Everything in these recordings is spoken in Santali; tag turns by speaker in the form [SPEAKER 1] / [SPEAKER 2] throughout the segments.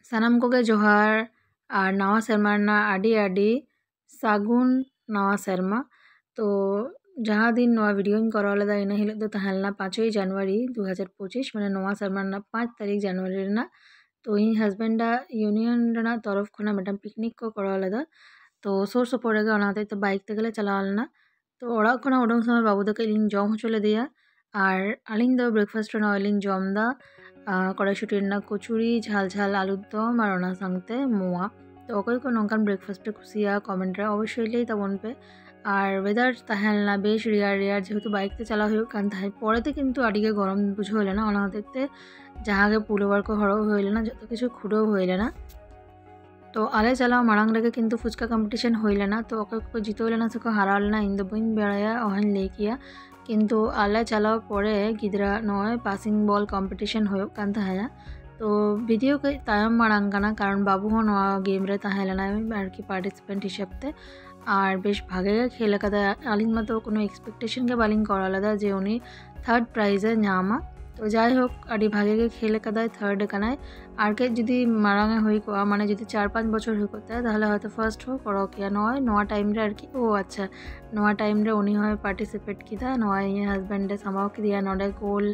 [SPEAKER 1] ᱥᱟᱱᱟᱢ ᱠᱚᱜᱮ ᱡᱚᱦᱟᱨ ᱟᱨ ᱱᱟᱣᱟ ᱥᱮᱨᱢᱟ ᱨᱮᱱᱟᱜ ᱟᱹᱰᱤ ᱟᱹᱰᱤ ᱥᱟᱹᱜᱩᱱ ᱱᱟᱣᱟ ᱥᱮᱨᱢᱟ। तो जहाँ दिन नवा वीडियोᱧ ᱠᱚᱨᱟᱣ ᱞᱮᱫᱟ ᱤᱱᱟᱹ ᱦᱤᱞᱳᱜ ᱫᱚ ᱛᱟᱦᱮᱸ ᱞᱮᱱᱟ 5ই জানুয়ারি 2025 মানে নওয়া ᱥᱮᱨᱢᱟ ᱨᱮᱱᱟᱜ 5 তারিখ জানুয়ারি ᱨᱮᱱᱟᱜ। तो ᱤᱧ হাজবেন্ডᱟᱜ ᱤউনিয়ন ᱨᱮᱱᱟᱜ ᱛᱚᱨᱚফ ᱠᱷᱚᱱᱟᱜ ᱢᱤᱫᱴᱟᱝ ᱯᱤᱠᱱᱤᱠ ᱠᱚ ᱠᱚᱨᱟᱣ ᱞᱮᱫᱟ। तो ᱥᱩᱨ ᱥᱩᱯᱩᱨ ᱨᱮᱜᱮ ᱚᱱᱟ ᱦᱚᱛᱮᱡ ᱛᱮ ᱵᱟᱭᱤᱠ ᱛᱮᱜᱮᱞᱮ ᱪᱟᱞᱟᱣ ᱞᱮᱱᱟ। तो ᱚᱲᱟᱜ ᱠᱷᱚᱱᱟᱜ ᱩᱰᱩᱝ ᱥᱚᱢᱚᱭ ᱵᱟᱹᱵᱩ ᱫᱚ ᱠᱟᱹᱡ ᱞᱤᱧ ᱡᱚᱢ ᱦᱚᱪᱚ ᱞᱮᱫᱮᱭᱟ ᱟᱨ ᱟᱹᱞᱤᱧ ᱫᱚ ᱵᱨᱮᱠᱯᱷᱟᱥᱴ ᱨᱮ ᱱᱚᱜᱼᱚᱭ ᱞᱤᱧ ᱡᱚᱢ ᱮᱫᱟ কড়াইশুঁটি ᱨᱮᱱᱟᱜ ᱠᱚচুরি ঝাল ঝাল আলুর দম আর ওনার সাথে মোয়া। তো অকয় কো নঙ্কান ব্রেকফাস্টে খুশিয়া কমেন্ট রে অবশ্যই লাই তাবন পে আর ওয়েদার তাহেন না বেশ রিয়ার রিয়ার যেহেতু বাইকতে চালা হুᱭᱩᱜ ᱠᱟᱱ ᱛᱟᱦᱮᱸ ᱯᱚᱨᱮᱛᱮ ᱠᱤᱱᱛᱩ ᱟᱹᱰᱤᱜᱮ ᱜᱚᱨᱚᱢ ᱵᱩᱡᱷᱟᱹᱣ ᱞᱮᱱᱟ ᱚᱱᱟ ᱦᱚᱛᱮᱡ ᱛᱮ ᱡᱟᱦᱟᱸᱜᱮ ᱯᱩᱞᱳᱵᱟᱨ ᱠᱚ ᱦᱚᱨᱚᱜ ᱦᱩᱭ ᱞᱮᱱᱟ ᱡᱚᱛᱚ ᱠᱤᱪᱷᱩ ᱠᱷᱩᱰᱟᱹᱣ ᱦᱩᱭ ᱞᱮᱱᱟ। तो आले चलाव मांग रेगे किंतु फुचका कम्पिटिशन हुई लेना तो अकय को जितव लेना से को हारा लेना इन दो बइन बेड़ाया ओहन ले किया किंतु आले चलाव परे गिदरा नय पासिंग बॉल कम्पिटिशन हुयुग कान ताहेया। तो भिडियो के तायम मांग काना कारण बाबू हो नवा गेम रे ताहे लेना आरकी पार्टिसिपेंट हिसाब ते और बेश भागे खेल कदा आलिंग मतो कोनो एक्सपेक्टेशन के बालिंग करा लेदा जे उनी थर्ड प्राइजे नामा। तो যাই হোক আডি ভাগে খেলে কাদায় থার্ড কানায় আর কে যদি মারাঙে হই কোয়া মানে যদি 4-5 বছর হই করতে তাহলে হয়তো ফার্স্ট হো করো কিয়া নয় নয়া টাইম রে আর কি ও আচ্ছা নয়া টাইম রে উনি হয় পার্টিসিপেট কিদা নয় হাজবেন্ড এ সামাও কি দিয়া নডে গোল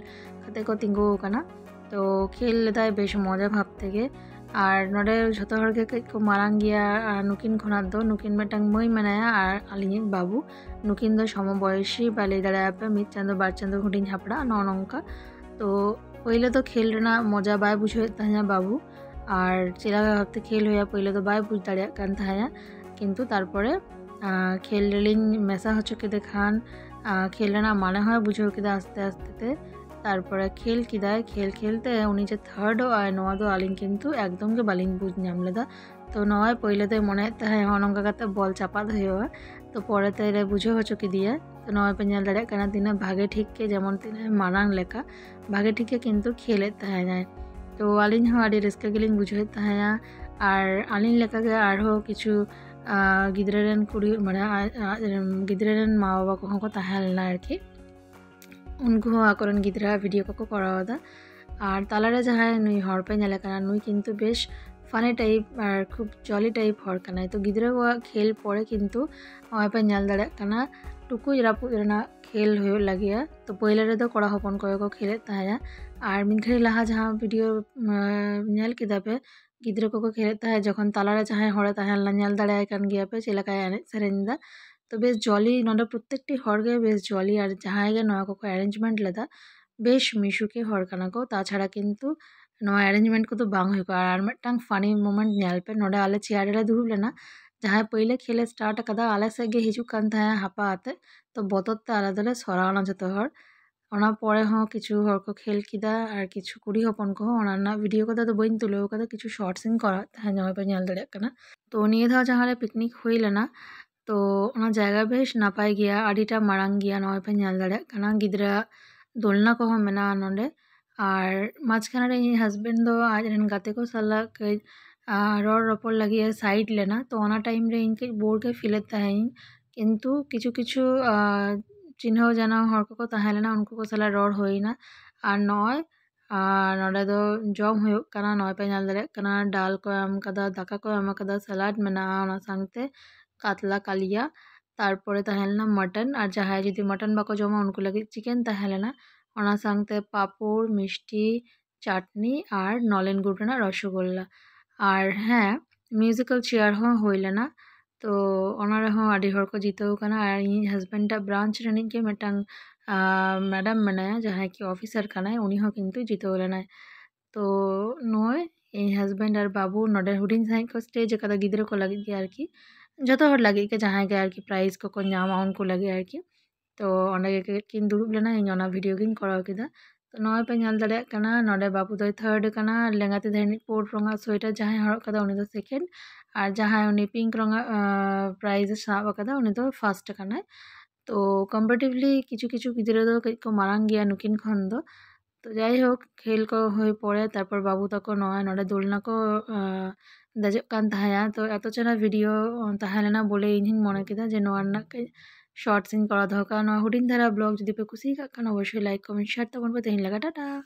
[SPEAKER 1] খাতে को তিঙ্গো কানা। तो खेल लेदाय बेश मजा भाब तेगे और नडे झोतो हर के को मारांग गिया नुकिन खना दो नुकिन मेटांग মই मनाया और आलिनी बाबू नुकिन दो समबयसी बाले दाड़ा पे मिद चांदो बार चांदो हुडिन हापड़ा नौनंका। तो पहले तो खेल रेना मजा बाय बुझे ताया बाबू और चेला भाबते खेल होया पहले तो बाय बुझ दाड़िया कान ताया किंतु तारपरे खेल रेलिंग मेसा हचो के देखान खेल रेना माने হয় बुझो के आस्ते आस्ते तारपरे खेल किदाय खेल खेलते उनी जे थार्ड आय नवा दो आलिंग किंतु एकदम के बालिंग बुझ नाम लेदा। तो नय पहले तो मने ताहे हनंका काते बॉल चापा होया तो परेते रे बुझो हचो के दिया। तो नय पे नेल दाड़िया काना तिना भागे ठीक के जेमन तिना मारांग लेका भागे ठीक के किंतु खेले ताहे जाय। तो आलिंग हो आडी रिस्क गेलिंग बुझे ताया और आलिंग लेका के आरो किछु गिद्रेरेन कुड़ी माने गिद्रेरेन मा बाबा को को ताहेलना आरकी उनको आकरन गिद्रा वीडियो को करावदा और तालारे जहां नुई हर पे नेले काना नुई किंतु बेश फानी टाइप और खूब जॉली टाइप हर काना। तो गिद्रा को खेल पड़े किंतु ओय पे नेल दाड़े काना टुकु रापु रेना खेल हो लगिया। तो पहले रे तो कड़ा हपन को खेले ताया और मिद घड़ी लाहा जहां वीडियो नेल किदा पे गिद्रा को खेले ताया जखन तालारे जहां हरे ताहेलना नेल दाड़े कान गिया पे चेलाका एने सेरेंदा। तो बेश जॉली नडे प्रत्येकटी हर गे बेश जॉली और जहां गे नया को अरेंजमेंट लेदा बेश मिशुके हर काना को ताछाड़ा किंतु नया अरेंजमेंट को तो बांग हुई को और मिदटांग फानी मोमेंट नेल पे नडे आले चेयर रे दुड़ुब लेना जहां पहले खेले स्टार्ट कदा आले से गे हिजु कान थाया हापा आते। तो बतरते आले दले सरावना जतो हर ओना परे हो किछु हर को खेल किदा और किछु कुड़ी हपन को ओना ना वीडियो को तो बइन तुलेव कदा किछु शॉर्ट्सिंग करा ताहे नय पे नेल दाड़िया काना। तो निये धा जहां रे पिकनिक हुई लेना तो ओना जायगा बेश नापाय गया आडिटा मारांग गया नय पे नेल दाड़िया काना गिद्रा दोलना को मेना नोंडे और माझखान रे हाजबेंड दो आज रेन गाते को साला कई रड़ रपड़ लगी साइड लेना। तो ओना टाइम रे इनके बोर के फिले ताहें किंतु किछु किछु चिन्ह जाना हर को ताहेलेना उनको को साला रड़ होइना और नय नोडे दो जम हुयुग काना नय पे नेल दाड़िया काना डाल को एम कदा दाका को एम कदा सलाद मेना ओना संगते कातला कालिया तारपरे ताहेलना मटन और जहां जदि मटन बाको जमा उनको लगे चिकेन ताहेलेना ओना संगते पापड़ मिष्टी चाटनी और नलेन गुड़ रेना रसगोल्ला और हाँ म्यूजिकल चेयर हो होइलेना। तो ओना रे हो आडी हर को जितव काना और इन हाजबेंड ब्रांच रेनिंग के मिदटांग मैडम मेनाया जहां की ऑफिसर कानाय उनी हो किंतु जितव लेनाय। तो नय इन हाजबेंड और बाबू नडे हुडिन साइ को स्टेज कदा गिद्रा को लगे के आरकी जतो हर लगे के जहां के आरकी प्राइज को नामा उनको लगे आरकी। तो ओंडे के किन दुड़ुब लेना इन ओना वीडियो किन कराव किदा। तो नय पे नेल दाड़िया काना नडे बाबू दो थर्ड काना लेंगाते धरनी पोर्ट रंगा स्वेटर जहां हर कदा उनी दो सेकेंड और जहां उनी पिंक रंगा प्राइज साब कदा उनी दो फर्स्ट काना। तो कम्पारेटिवली किछु किछु गिद्रा दो को मारांग गया नुकिन खन दो। तो যাই হোক খেল को হয়ে পড়ে তারপর বাবু তক নয় নডে দোলনা को দেজক কান তাহায়া। তো এত চেনা ভিডিও তাহালেনা বলে ইনহিং মনে কিदा যে নয় না शॉर्ट्सिंग करा दरकार नवा हुडिन धारा ब्लॉग जदि पे कुसी का अवश्य लाइक कमेंट शेयर तबन पे तेहिन लगा टाटा।